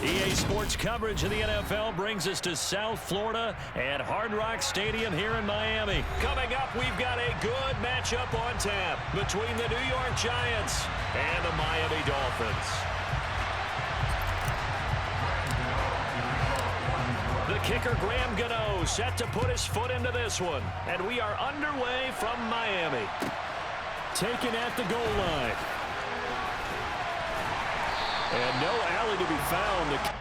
EA Sports coverage of the NFL brings us to South Florida at Hard Rock Stadium here in Miami. Coming up, we've got a good matchup on tap between the New York Giants and the Miami Dolphins. The kicker, Graham Gano, set to put his foot into this one. And we are underway from Miami. Taken at the goal line. And no alley to be found.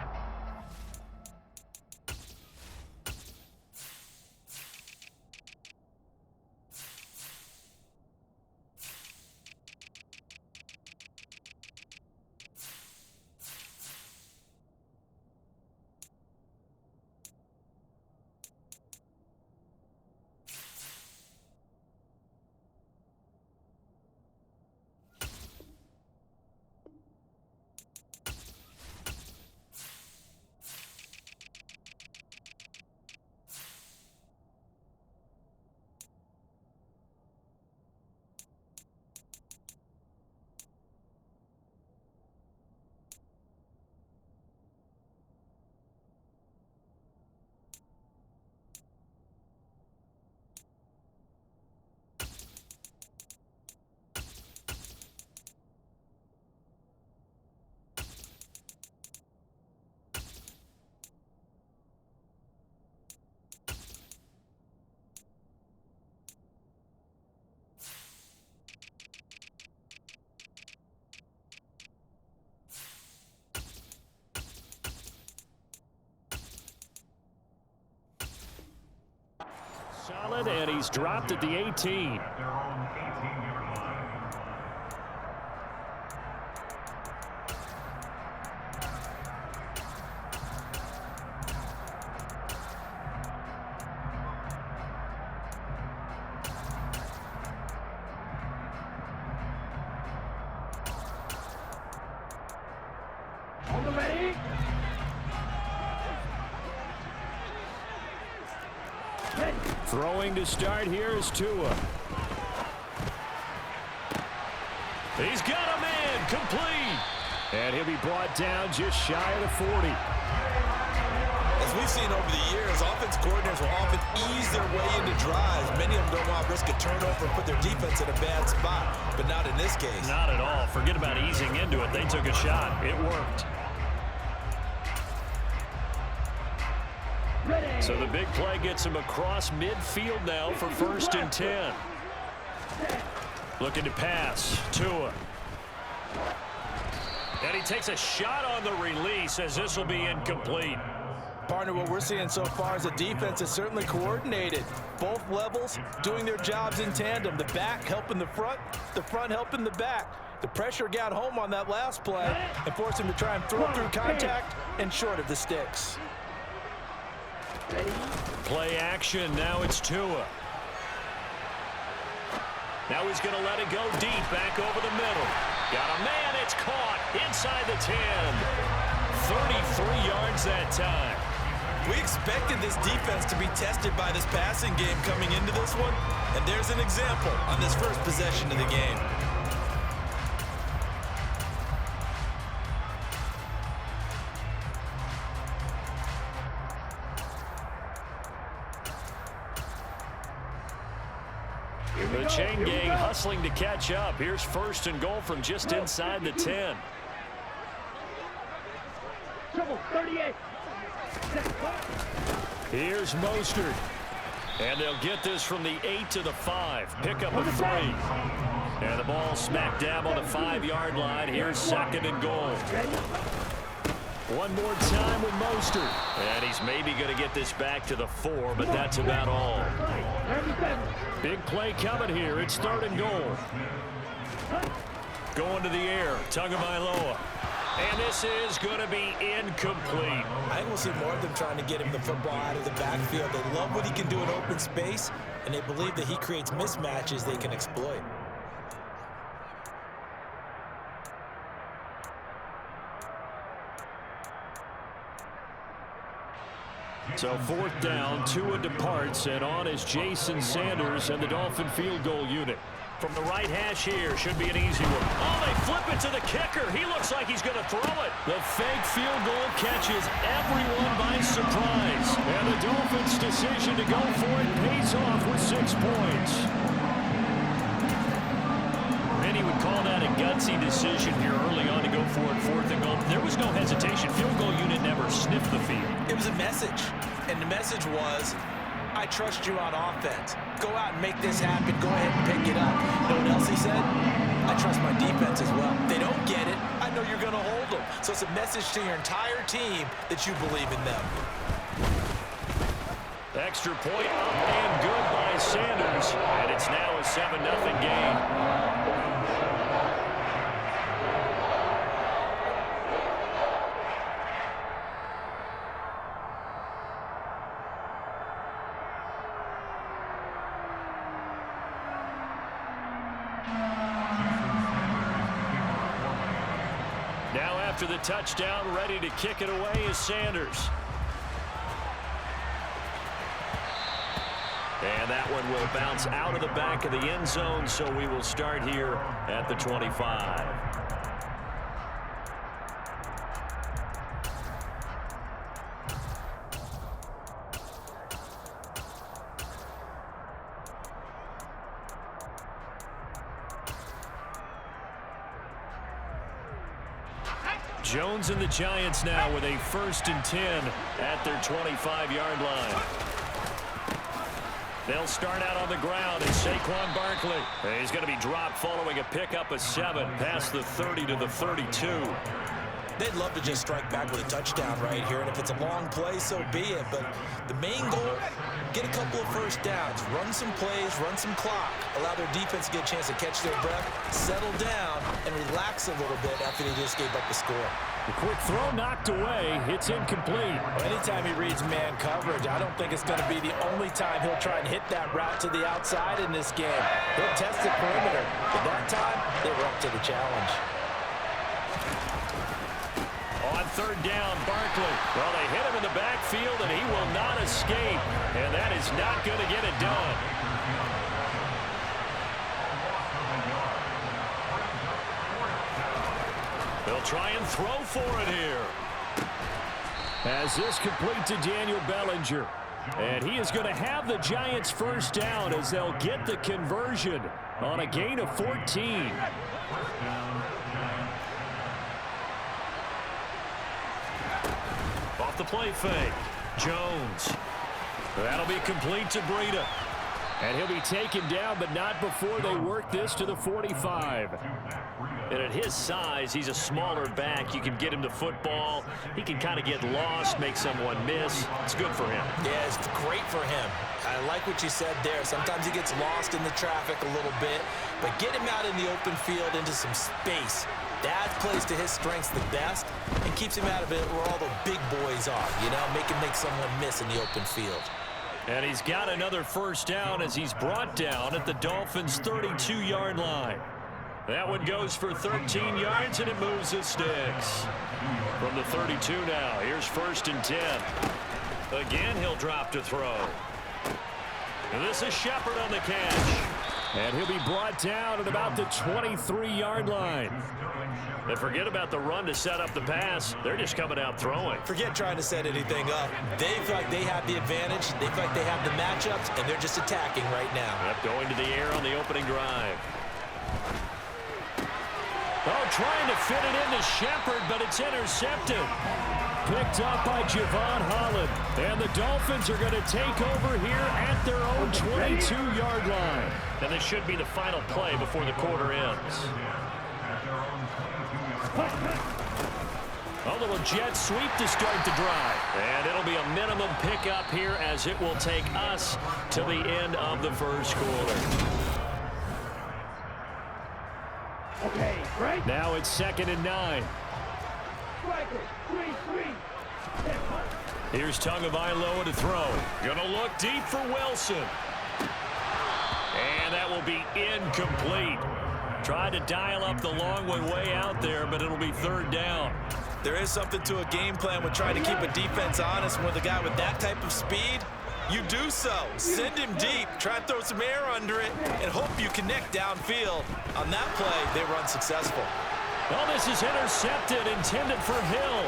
Solid, and he's dropped at the 18. Throwing to start here is Tua. He's got a man complete. And he'll be brought down just shy of the 40. As we've seen over the years, offense coordinators will often ease their way into drives. Many of them don't want to risk a turnover and put their defense in a bad spot, but not in this case. Not at all. Forget about easing into it. They took a shot. It worked. So the big play gets him across midfield now for 1st and 10. Looking to pass. Tua. And he takes a shot on the release as this will be incomplete. Partner, what we're seeing so far is the defense is certainly coordinated. Both levels doing their jobs in tandem. The back helping the front helping the back. The pressure got home on that last play and forced him to try and throw through contact and short of the sticks. Play action. Now it's Tua. Now he's going to let it go deep back over the middle. Got a man. It's caught inside the 10. 33 yards that time. We expected this defense to be tested by this passing game coming into this one, and there's an example on this first possession of the game. The chain gang hustling to catch up. Here's 1st and goal from just inside the 10. Here's Mostert. And they'll get this from the 8 to the 5. Pickup of 3. And the ball smacked down on the 5-yard line. Here's 2nd and goal. One more time with Mostert. And he's maybe going to get this back to the 4, but that's about all. Big play coming here. It's 3rd and goal. Going to the air. Tagovailoa. And this is going to be incomplete. I think we'll see more of them trying to get him the football out of the backfield. They love what he can do in open space, and they believe that he creates mismatches they can exploit. So 4th down, Tua departs, and on is Jason Sanders and the Dolphin field goal unit. From the right hash here, should be an easy one. Oh, they flip it to the kicker. He looks like he's going to throw it. The fake field goal catches everyone by surprise. And the Dolphins' decision to go for it pays off with 6 points. Many would call that a gutsy decision here early on to go for it 4th and goal. There was no hesitation. Field goal unit never sniffed the field. It was a message, and the message was, I trust you on offense. Go out and make this happen. Go ahead and pick it up. You know what else he said? I trust my defense as well. If they don't get it, I know you're going to hold them. So it's a message to your entire team that you believe in them. Extra point up and good by Sanders. And it's now a 7-0 game. Now after the touchdown, ready to kick it away is Sanders. And that one will bounce out of the back of the end zone, so we will start here at the 25. Jones and the Giants now with a 1st and 10 at their 25-yard line. They'll start out on the ground as Saquon Barkley. He's going to be dropped following a pickup of 7 past the 30 to the 32. They'd love to just strike back with a touchdown right here, and if it's a long play, so be it. But the main goal, get a couple of first downs, run some plays, run some clock, allow their defense to get a chance to catch their breath, settle down, and relax a little bit after they just gave up the score. The quick throw knocked away. It's incomplete. Anytime he reads man coverage, I don't think it's going to be the only time he'll try and hit that route to the outside in this game. He'll test the perimeter. But that time, they were up to the challenge. On 3rd down, Barkley. Well, they hit him in the backfield, and he will not escape. And that is not going to get it done. They'll try and throw for it here. As this complete to Daniel Bellinger. And he is going to have the Giants' 1st down as they'll get the conversion on a gain of 14. Off the play fake. Jones. That'll be complete to Breida. And he'll be taken down, but not before they work this to the 45. And at his size, he's a smaller back. You can get him the football. He can kind of get lost, make someone miss. It's good for him. Yeah, it's great for him. I like what you said there. Sometimes he gets lost in the traffic a little bit, but get him out in the open field into some space. That plays to his strengths the best and keeps him out of it where all the big boys are, you know, make someone miss in the open field. And he's got another 1st down as he's brought down at the Dolphins' 32-yard line. That one goes for 13 yards, and it moves the sticks. From the 32 now, here's 1st and 10. Again, he'll drop to throw. And this is Shepard on the catch. And he'll be brought down at about the 23-yard line. And forget about the run to set up the pass. They're just coming out throwing. Forget trying to set anything up. They feel like they have the advantage. They feel like they have the matchups, and they're just attacking right now. Yep, going to the air on the opening drive. Oh, trying to fit it into Shepard, but it's intercepted. Picked up by Javon Holland. And the Dolphins are going to take over here at their own 22-yard line. And this should be the final play before the quarter ends. A little jet sweep to start the drive. And it'll be a minimum pickup here as it will take us to the end of the 1st quarter. Okay, right. Now it's 2nd and 9. Here's Tagovailoa to throw. Gonna look deep for Wilson. And that will be incomplete. Tried to dial up the long one way out there, but it'll be 3rd down. There is something to a game plan with trying to keep a defense honest with a guy with that type of speed. You do so. Send him deep. Try and throw some air under it and hope you connect downfield. On that play, they were unsuccessful. Well, this is intercepted, intended for Hill.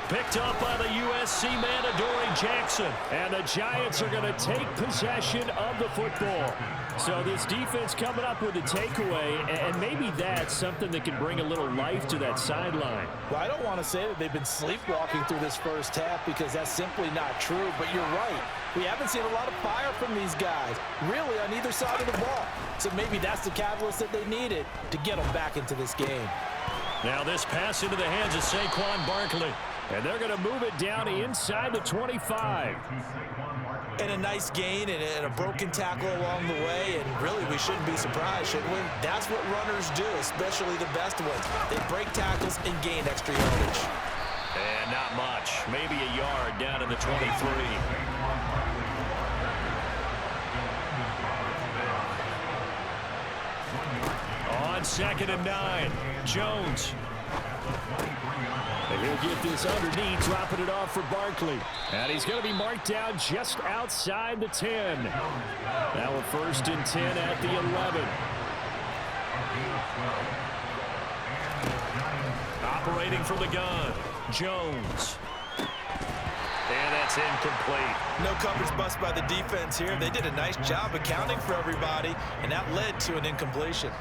Picked up by the USC man, Adoree Jackson. And the Giants are going to take possession of the football. So this defense coming up with a takeaway, and maybe that's something that can bring a little life to that sideline. Well, I don't want to say that they've been sleepwalking through this first half because that's simply not true, but you're right. We haven't seen a lot of fire from these guys, really on either side of the ball. So maybe that's the catalyst that they needed to get them back into this game. Now this pass into the hands of Saquon Barkley. And they're going to move it down inside the 25. And a nice gain and a broken tackle along the way. And really, we shouldn't be surprised, should we? That's what runners do, especially the best ones. They break tackles and gain extra yardage. And not much. Maybe a yard down to the 23. On 2nd and 9, Jones. And he'll get this underneath, dropping it off for Barkley. And he's going to be marked down just outside the 10. Now a 1st and 10 at the 11. Operating from the gun, Jones. And that's incomplete. No coverage bust by the defense here. They did a nice job accounting for everybody, and that led to an incompletion.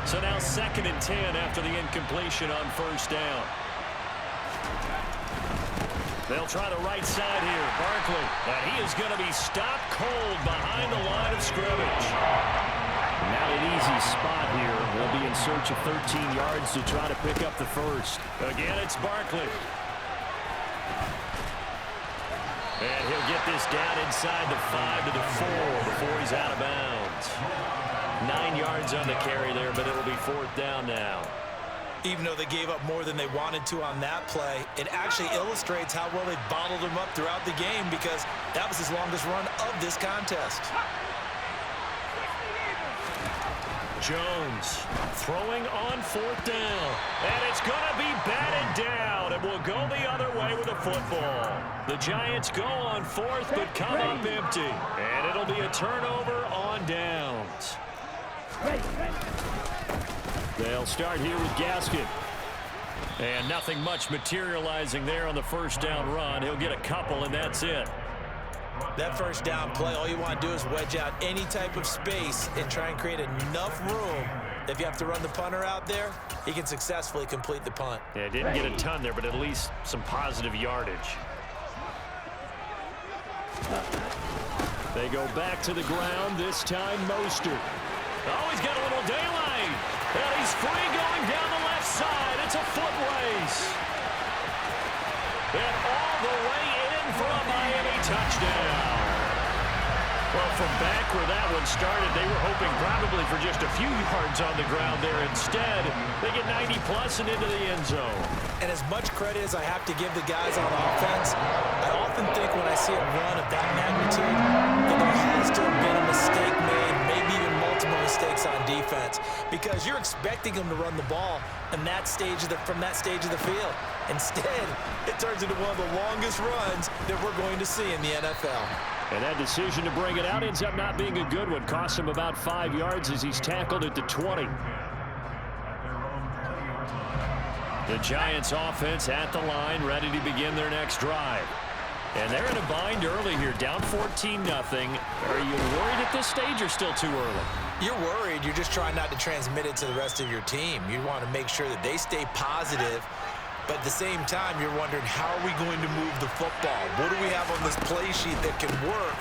So now 2nd and 10 after the incompletion on 1st down. They'll try the right side here. Barkley. And he is going to be stopped cold behind the line of scrimmage. Not an easy spot here. We'll be in search of 13 yards to try to pick up the first. Again, it's Barkley. And he'll get this down inside the 5 to the 4 before he's out of bounds. 9 yards on the carry there, but it'll be 4th down now. Even though they gave up more than they wanted to on that play, it actually illustrates how well they bottled him up throughout the game because that was his longest run of this contest. Jones throwing on 4th down. And it's going to be batted down. And will go the other way with the football. The Giants go on 4th, but come up empty. And it'll be a turnover on downs. They'll start here with Gaskin. And nothing much materializing there on the 1st down run. He'll get a couple, and that's it. That 1st down play, all you want to do is wedge out any type of space and try and create enough room. If you have to run the punter out there, he can successfully complete the punt. Yeah, didn't get a ton there, but at least some positive yardage. They go back to the ground, this time Mostert. Oh, he's got a little daylight. And he's free going down the left side. It's a foot race. And all the way in for a Miami touchdown. Well, from back where that one started, they were hoping probably for just a few yards on the ground there. Instead, they get 90-plus and into the end zone. And as much credit as I have to give the guys on offense, I often think when I see a run of that magnitude that there has to have been a mistake made, maybe even multiple mistakes on defense, because you're expecting them to run the ball in that stage from that stage of the field. Instead, it turns into one of the longest runs that we're going to see in the NFL. And that decision to bring it out ends up not being a good one. Costs him about 5 yards as he's tackled at the 20. The Giants offense at the line, ready to begin their next drive. And they're in a bind early here, down 14-0. Are you worried at this stage or still too early? You're worried. You're just trying not to transmit it to the rest of your team. You want to make sure that they stay positive. But at the same time, you're wondering, how are we going to move the football? What do we have on this play sheet that can work?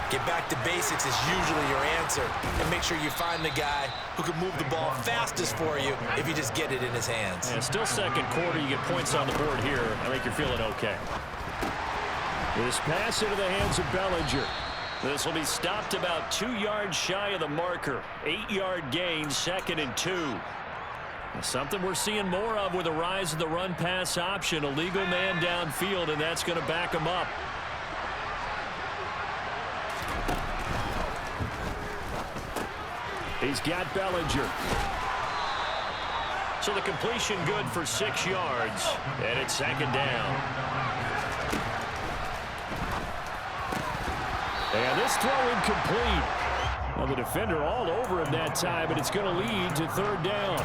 Get back to basics is usually your answer. And make sure you find the guy who can move the ball fastest for you if you just get it in his hands. Yeah, still 2nd quarter. You get points on the board here. I think you're feeling okay. This pass into the hands of Bellinger. This will be stopped about 2 yards shy of the marker. 8-yard gain, 2nd and 2. Something we're seeing more of with the rise of the run-pass option. A legal man downfield, and that's going to back him up. He's got Bellinger. So the completion good for 6 yards, and it's 2nd down. And this throw incomplete. Well, the defender all over him that time, but it's going to lead to third down.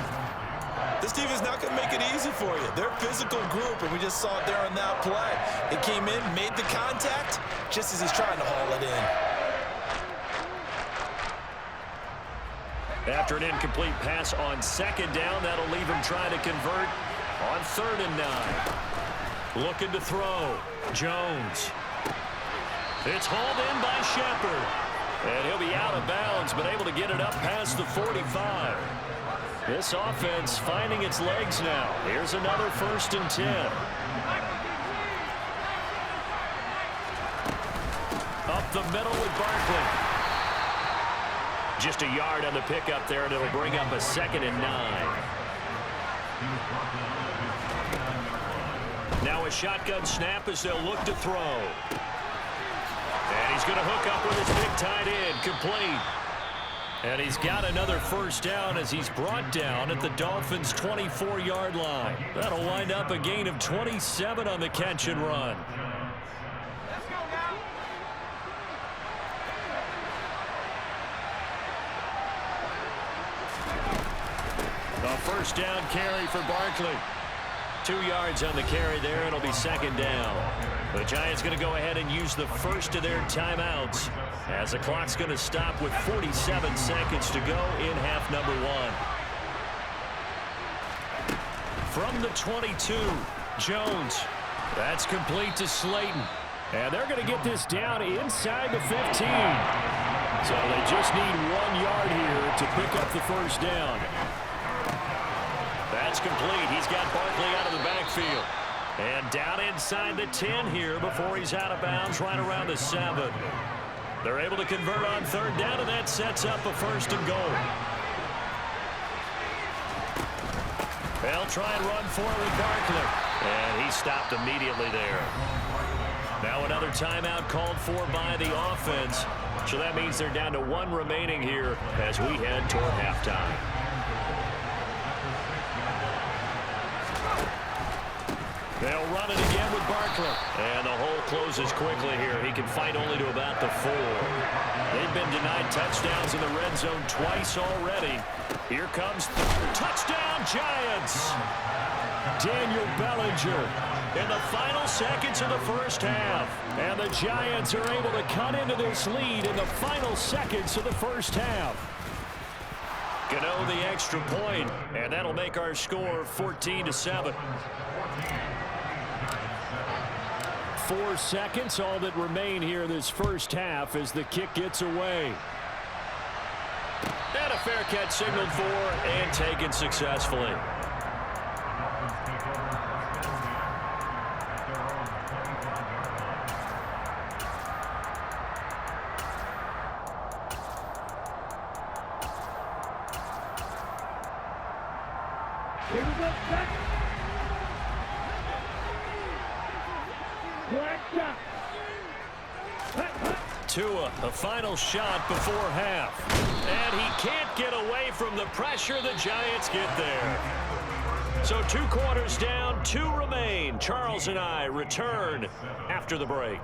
This team is not going to make it easy for you. They're a physical group, and we just saw it there on that play. They came in, made the contact, just as he's trying to haul it in. After an incomplete pass on second down, that'll leave him trying to convert on 3rd and 9. Looking to throw. Jones. It's hauled in by Shepard. And he'll be out of bounds, but able to get it up past the 45. This offense finding its legs now. Here's another 1st and 10. Up the middle with Barkley. Just a yard on the pickup there, and it'll bring up a 2nd and 9. Now a shotgun snap as they'll look to throw. And he's going to hook up with his big tight end, complete. And he's got another 1st down as he's brought down at the Dolphins' 24-yard line. That'll wind up a gain of 27 on the catch and run. A 1st down carry for Barkley. 2 yards on the carry there. It'll be 2nd down. The Giants going to go ahead and use the first of their timeouts as the clock's going to stop with 47 seconds to go in half number 1. From the 22, Jones. That's complete to Slayton. And they're going to get this down inside the 15. So they just need 1 yard here to pick up the 1st down. That's complete. He's got Barkley out of the backfield. And down inside the 10 here before he's out of bounds right around the 7. They're able to convert on 3rd down, and that sets up a 1st and goal. They'll try and run forward Barkley. And he stopped immediately there. Now another timeout called for by the offense. So that means they're down to 1 remaining here as we head toward halftime. They'll run it again with Barkley. And the hole closes quickly here. He can fight only to about the 4. They've been denied touchdowns in the red zone twice already. Here comes touchdown Giants. Daniel Bellinger in the final seconds of the 1st half. And the Giants are able to cut into this lead in the final seconds of the 1st half. Gano the extra point, and that'll make our score 14-7. 4 seconds, all that remain here this 1st half as the kick gets away. And a fair catch signaled for and taken successfully. Here we go, back. Tua, a final shot before half. And he can't get away from the pressure. The Giants get there. So 2 quarters down, 2 remain. Charles and I return after the break.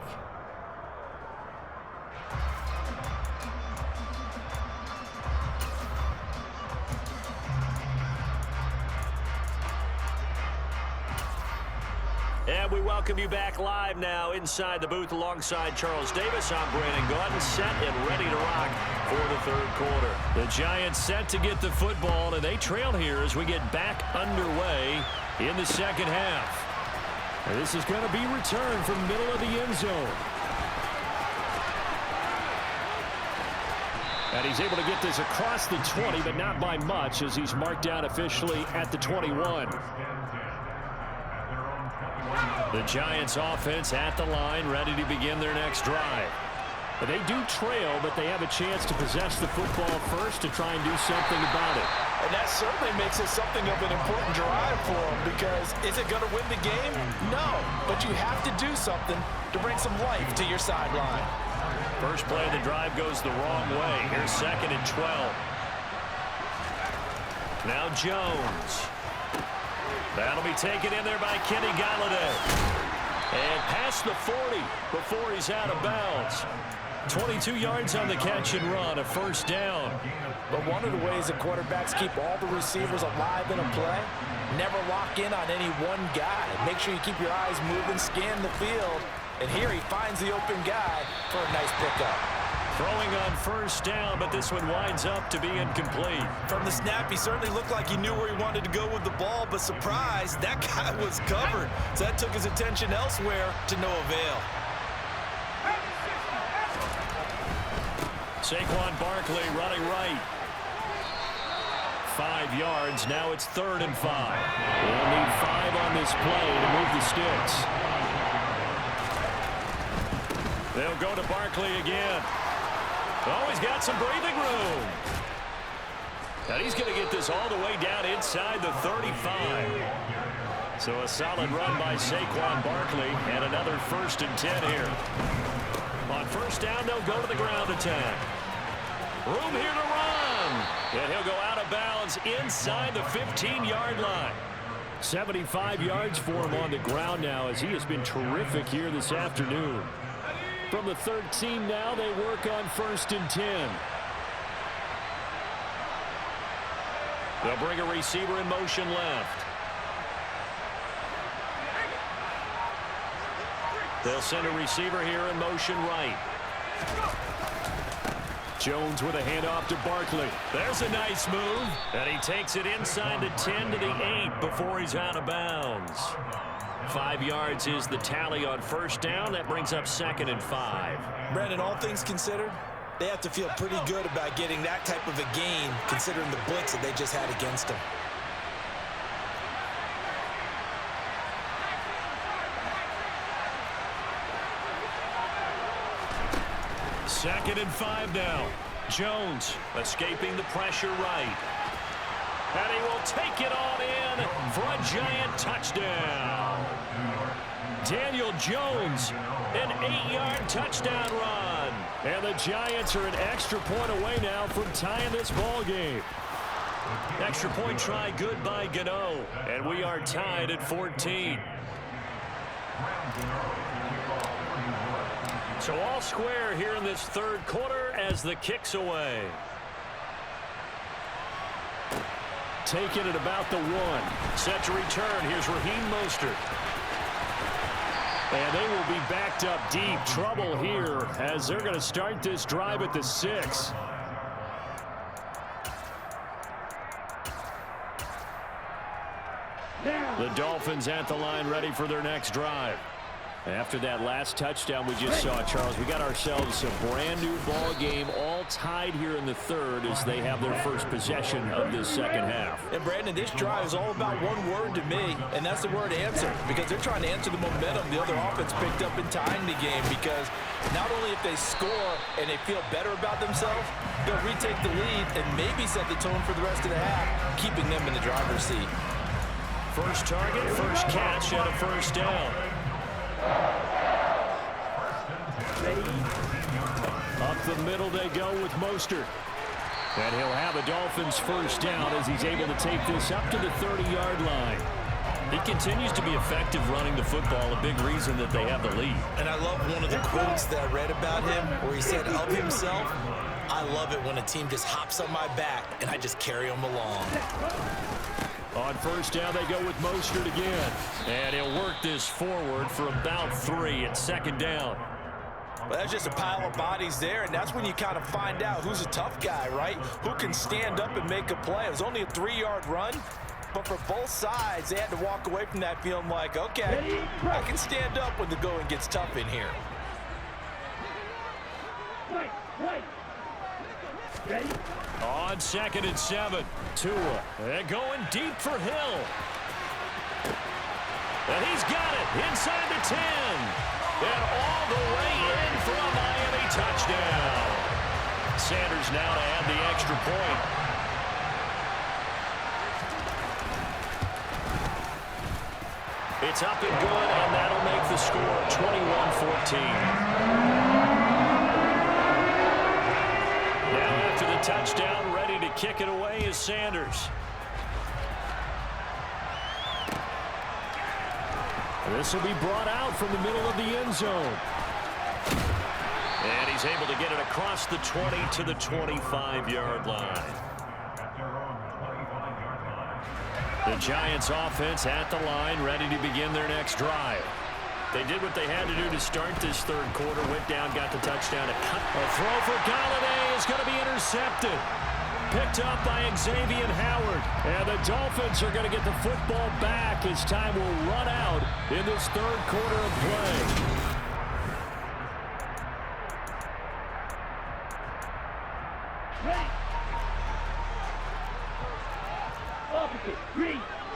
And we welcome you back live now inside the booth alongside Charles Davis. I'm Brandon Gordon, set and ready to rock for the 3rd quarter. The Giants set to get the football, and they trail here as we get back underway in the 2nd half. And this is going to be returned from middle of the end zone. And he's able to get this across the 20, but not by much as he's marked down officially at the 21. The Giants offense at the line, ready to begin their next drive. They do trail, but they have a chance to possess the football first to try and do something about it. And that certainly makes it something of an important drive for them, because is it going to win the game? No, but you have to do something to bring some life to your sideline. First play of the drive goes the wrong way. Here's 2nd and 12. Now Jones. That'll be taken in there by Kenny Galladay. And past the 40 before he's out of bounds. 22 yards on the catch and run, a first down. But one of the ways the quarterbacks keep all the receivers alive in a play, never lock in on any one guy. Make sure you keep your eyes moving, scan the field, and here he finds the open guy for a nice pickup. Throwing on first down, but this one winds up to be incomplete. From the snap, he certainly looked like he knew where he wanted to go with the ball, but surprise, that guy was covered. So that took his attention elsewhere to no avail. Saquon Barkley running right. 5 yards. Now it's 3rd and 5. They'll need 5 on this play to move the sticks. They'll go to Barkley again. Oh, he's got some breathing room. And he's going to get this all the way down inside the 35. So a solid run by Saquon Barkley and another 1st and 10 here. On first down, they'll go to the ground attack. Room here to run. And he'll go out of bounds inside the 15-yard line. 75 yards for him on the ground now as he has been terrific here this afternoon. From the 13 now, they work on 1st and 10. They'll bring a receiver in motion left. They'll send a receiver here in motion right. Jones with a handoff to Barkley. There's a nice move. And he takes it inside the 10 to the 8 before he's out of bounds. 5 yards is the tally on first down. That brings up 2nd and 5. Brandon, all things considered, they have to feel pretty good about getting that type of a gain, considering the blitz that they just had against them. Second and 5 now. Jones escaping the pressure right. And he will take it on in for a giant touchdown. Daniel Jones, an 8-yard touchdown run. And the Giants are an extra point away now from tying this ball game. Extra point try good by Gano. And we are tied at 14. So all square here in this 3rd quarter as the kick's away. Taken at about the 1. Set to return. Here's Raheem Mostert. And they will be backed up deep. Trouble here as they're going to start this drive at the 6. The Dolphins at the line ready for their next drive. After that last touchdown we just saw, Charles, we got ourselves a brand new ball game, all tied here in the 3rd as they have their first possession of this 2nd half. And Brandon, this drive is all about one word to me, and that's the word answer, because they're trying to answer the momentum the other offense picked up in tying the game, because not only if they score and they feel better about themselves, they'll retake the lead and maybe set the tone for the rest of the half, keeping them in the driver's seat. First target, first catch, and a first down. Up the middle they go with Mostert. And he'll have a Dolphins first down as he's able to take this up to the 30-yard line. He continues to be effective running the football, a big reason that they have the lead. And I love one of the quotes that I read about him where he said of himself, "I love it when a team just hops on my back and I just carry them along." On first down, they go with Mostert again. And he'll work this forward for about 3 at 2nd down. Well, that's just a pile of bodies there, and that's when you kind of find out who's a tough guy, right? Who can stand up and make a play. It was only a 3-yard run, but for both sides, they had to walk away from that feeling like, okay, I can stand up when the going gets tough in here. Ready? On 2nd and 7, Tua. They're going deep for Hill. And he's got it inside the 10. And all the way in for a Miami touchdown. Sanders now to add the extra point. It's up and good, and that'll make the score 21-14. To the touchdown, ready to kick it away is Sanders. This will be brought out from the middle of the end zone. And he's able to get it across the 20 to the 25-yard line. The Giants offense at the line, ready to begin their next drive. They did what they had to do to start this third quarter. Went down, got the touchdown. A throw for Galladay is going to be intercepted. Picked up by Xavier Howard. And the Dolphins are going to get the football back as time will run out in this third quarter of play.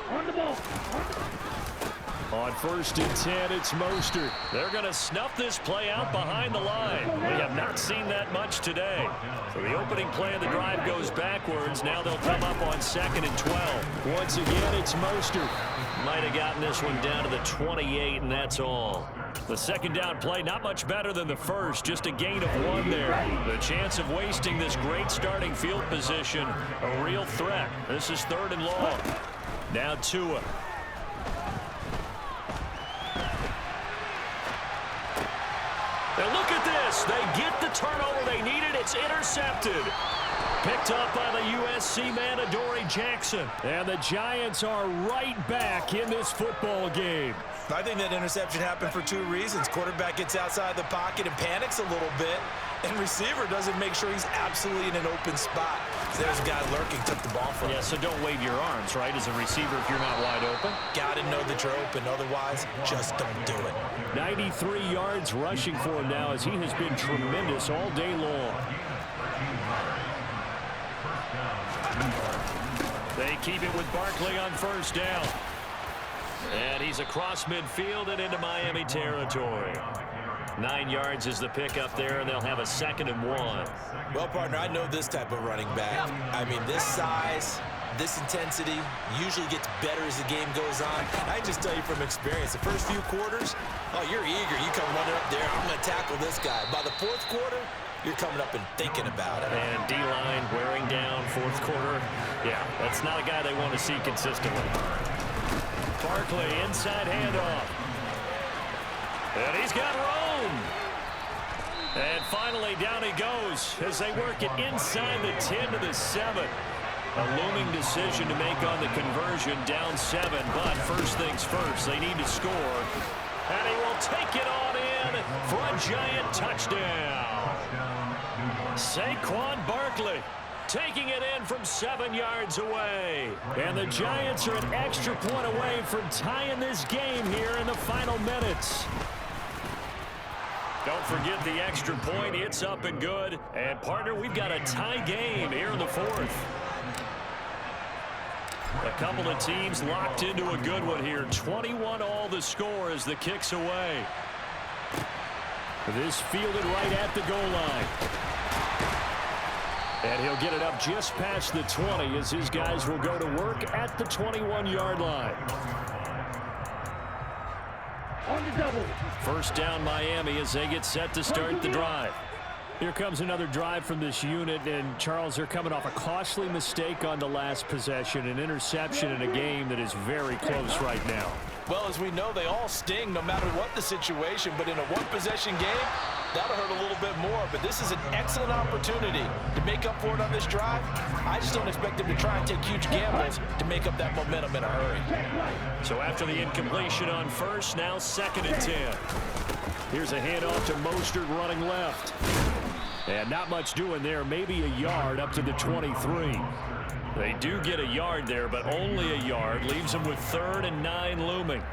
On the ball. On 1st and 10, it's Mostert. They're going to snuff this play out behind the line. We have not seen that much today. So the opening play of the drive goes backwards. Now they'll come up on 2nd and 12. Once again, it's Mostert. Might have gotten this one down to the 28, and that's all. The second down play, not much better than the first, just a gain of 1 there. The chance of wasting this great starting field position, a real threat. This is 3rd and long. Now Tua. And look at this. They get the turnover they needed. It's intercepted. Picked up by the USC man, Adoree Jackson. And the Giants are right back in this football game. I think that interception happened for 2 reasons. Quarterback gets outside the pocket and panics a little bit. And receiver doesn't make sure he's absolutely in an open spot. There's a guy lurking, took the ball from him. Yeah, so don't wave your arms, right, as a receiver if you're not wide open. Got to know that you're open. Otherwise, just don't do it. 93 yards rushing for him now as he has been tremendous all day long. They keep it with Barkley on 1st down. And he's across midfield and into Miami territory. 9 yards is the pickup there, and they'll have a 2nd and 1. Well, partner, I know this type of running back. I mean, this size, this intensity usually gets better as the game goes on. I just tell you from experience, the first few quarters, oh, you're eager. You come running up there, I'm going to tackle this guy. By the 4th quarter, you're coming up and thinking about it. And D-line wearing down 4th quarter. Yeah, that's not a guy they want to see consistently. Barkley, inside handoff. And he's got room. And finally, down he goes as they work it inside the 10 to the 7. A looming decision to make on the conversion, down 7. But first things first, they need to score. And he will take it on in for a giant touchdown. Saquon Barkley taking it in from 7 yards away. And the Giants are an extra point away from tying this game here in the final minutes. Don't forget the extra point. It's up and good. And, partner, we've got a tie game here in the 4th. A couple of teams locked into a good one here. 21 all the score as the kick's away. This fielded right at the goal line. And he'll get it up just past the 20 as his guys will go to work at the 21-yard line. On the double. 1st down Miami as they get set to start the drive. Here comes another drive from this unit, and Charles, they're coming off a costly mistake on the last possession, an interception in a game that is very close right now. Well, as we know, they all sting no matter what the situation, but in a one-possession game, that'll hurt a little bit more. But this is an excellent opportunity to make up for it on this drive. I just don't expect them to try and take huge gambles to make up that momentum in a hurry. So after the incompletion on 1st, now 2nd and 10. Here's a handoff to Mostert running left. And not much doing there, maybe a yard up to the 23. They do get a yard there, but only a yard. Leaves them with 3rd and 9 looming.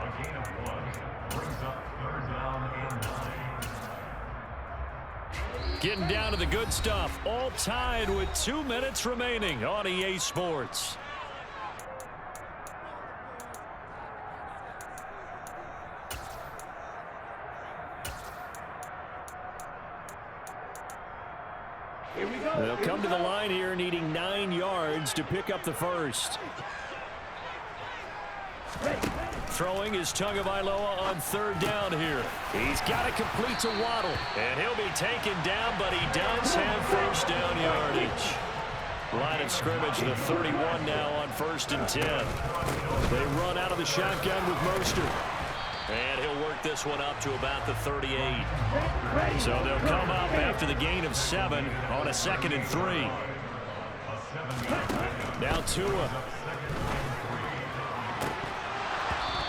Getting down to the good stuff. All tied with 2 minutes remaining on EA Sports. Here we go. They'll come to the line here needing 9 yards to pick up the first. Throwing is Tagovailoa on 3rd down here. He's got to complete to Waddle. And he'll be taken down, but he does have 1st down yardage. Line of scrimmage, the 31 now on 1st and 10. They run out of the shotgun with Mostert. And he'll work work this one up to about the 38. So they'll come up after the gain of 7 on a 2nd and 3. Now Tua.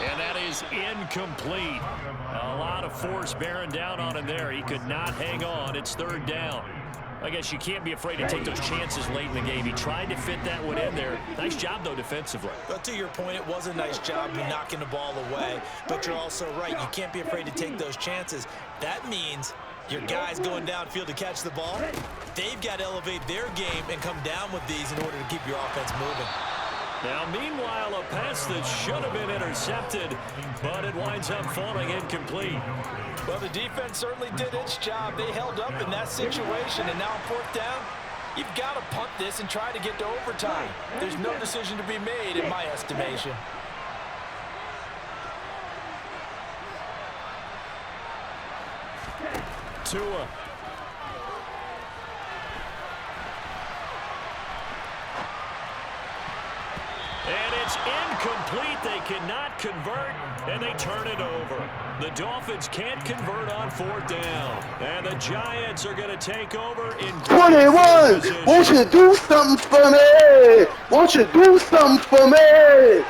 And that is incomplete. A lot of force bearing down on him there. He could not hang on. It's 3rd down. I guess you can't be afraid to take those chances late in the game. He tried to fit that one in there. Nice job, though, defensively. But to your point, it was a nice job knocking the ball away. But you're also right. You can't be afraid to take those chances. That means your guys going downfield to catch the ball, they've got to elevate their game and come down with these in order to keep your offense moving. Now, meanwhile, a pass that should have been intercepted, but it winds up falling incomplete. Well, the defense certainly did its job. They held up in that situation, and now on 4th down, you've got to punt this and try to get to overtime. There's no decision to be made in my estimation. Tua. And it's incomplete. They cannot convert, and they turn it over. The Dolphins can't convert on 4th down. And the Giants are going to take over in 21, won't you do something for me? Won't you do something for me?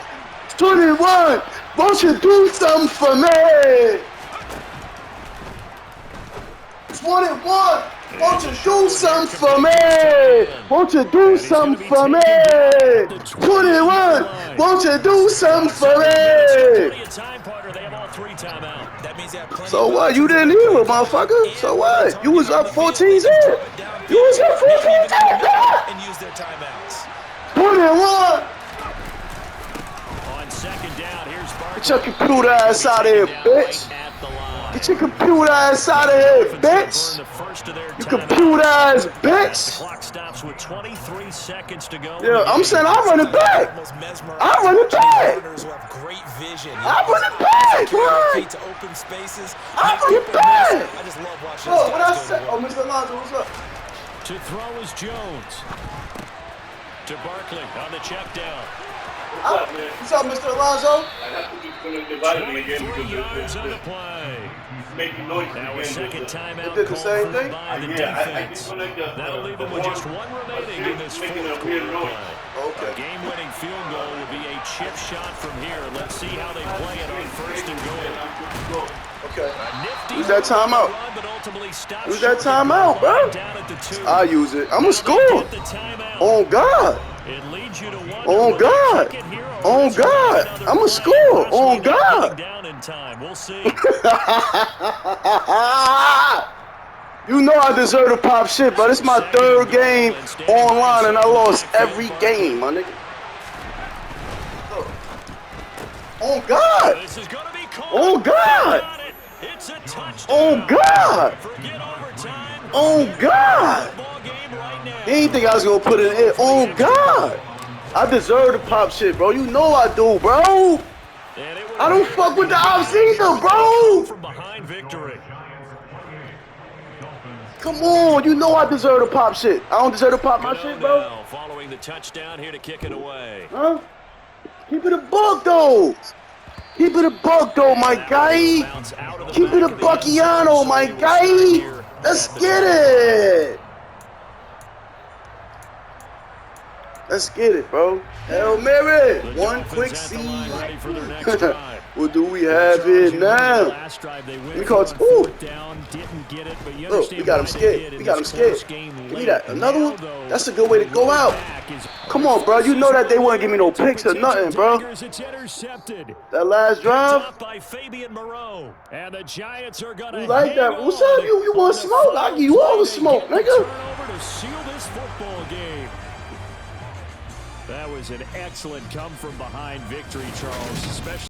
21, won't you do something for me? 21, won't you do something for me? Won't you do something for me? 21, won't you do something for me? So what? You didn't hear it, motherfucker. So what? You was up 14-0. You was up 14-0. And use their timeouts. 21. On 2nd down, here's Barkley. Get your computer ass out of here, bitch. Get your computer ass out of here, bitch. You computer ass bitch. The clock stops with 23 seconds to go. Yeah, I'm saying I'm running back. I'm running back. I'm running back, right? I'm running back. I just love watching. Oh, what I said? Oh, Mr. Alonzo, what's up? To throw is Jones. To Barkley on the check down. What's up, Mr. Alonzo? I have to disconnect the vitamin again 3 yards because on the play. it's making noise Now a again. 2nd timeout It did the same called thing? by the Yeah, I defense. disconnect the That'll leave them with just 1 remaining in this 4th quarter play. Okay. A game-winning field goal will be a chip shot from here. Let's see how they play it on 1st and goal. Okay. Nifty Use that timeout. run, but ultimately stopped Use that short of the timeout, goal line bro. down at the 2. I use it. I'ma Now score. they get the timeout. Oh God. It leads you to wonder Oh whether God. kick it here or Oh risk God. another I'ma play, score. possibly Oh not God. getting down in time. We'll see. You know I deserve to pop shit, but it's my 3rd game online and I lost every game, my nigga. Oh God. This is gonna be called. Oh God. It's a touchdown. Oh God. Forget overtime. Oh God. Ball game right now. He ain't think I was gonna put it in. Oh God. I deserve to pop shit, bro. You know I do, bro. I don't fuck with the ops either, bro. From behind victory. Come on, you know I deserve to pop shit. I don't deserve to pop my shit, bro. Now, following the touchdown here to kick it away. Huh? Keep it a buck, though. Keep it a buck, though, my guy. Keep it a buckiano, my guy. Let's get it. Let's get it, bro. Hail Mary. One quick seed. What do we have here now? We caught. Ooh. Look, we got him scared. We got him scared. Give me that. Another one? That's a good way to go out. Come on, bro. You know that they wouldn't give me no picks or nothing, bro. That last drive. You like that? What's up? You want smoke? I'll give you all the smoke, nigga. That was an excellent come-from-behind victory, Charles, especially